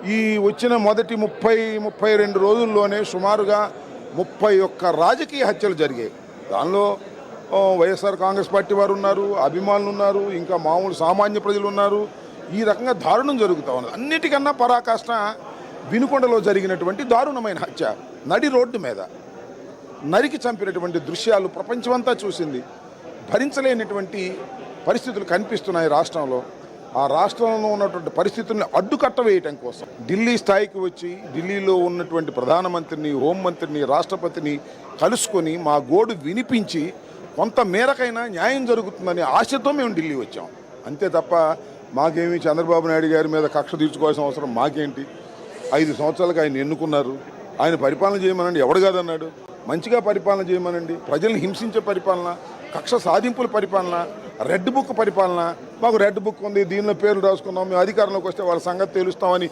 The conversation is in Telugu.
ఈ వచ్చిన మొదటి 32 రోజుల్లోనే సుమారుగా 31 రాజకీయ హత్యలు జరిగాయి. దానిలో వైఎస్ఆర్ కాంగ్రెస్ పార్టీ వారు ఉన్నారు, అభిమానులు ఉన్నారు, ఇంకా మామూలు సామాన్య ప్రజలు ఉన్నారు. ఈ రకంగా దారుణం జరుగుతూ ఉంది. అన్నిటికన్నా పరాకాష్ట వినుకొండలో జరిగినటువంటి దారుణమైన హత్య. నడి రోడ్డు మీద నరికి చంపినటువంటి దృశ్యాలు ప్రపంచమంతా చూసింది. భరించలేనటువంటి పరిస్థితులు కనిపిస్తున్నాయి రాష్ట్రంలో. ఆ రాష్ట్రంలో ఉన్నటువంటి పరిస్థితుల్ని అడ్డుకట్ట వేయటం కోసం ఢిల్లీ స్థాయికి వచ్చి ఢిల్లీలో ఉన్నటువంటి ప్రధానమంత్రిని, హోంమంత్రిని, రాష్ట్రపతిని కలుసుకొని మా గోడు వినిపించి కొంత మేరకైనా న్యాయం జరుగుతుందనే ఆశతో మేము ఢిల్లీ వచ్చాం. అంతే తప్ప మాకేమి చంద్రబాబు నాయుడు గారి మీద కక్ష తీర్చుకోవాల్సిన అవసరం మాకేంటి? 5 సంవత్సరాలకు ఆయన ఎన్నుకున్నారు. ఆయన పరిపాలన చేయమనండి, ఎవడు కాదన్నాడు? మంచిగా పరిపాలన చేయమనండి. ప్రజల్ని హింసించే పరిపాలన, కక్ష సాధింపుల పరిపాలన, రెడ్ బుక్ పరిపాలన. మాకు రెడ్ బుక్ ఉంది, దీనిలో పేర్లు రాసుకున్నాం, మేము అధికారంలోకి వస్తే వాళ్ళ సంగతి తెలుస్తామని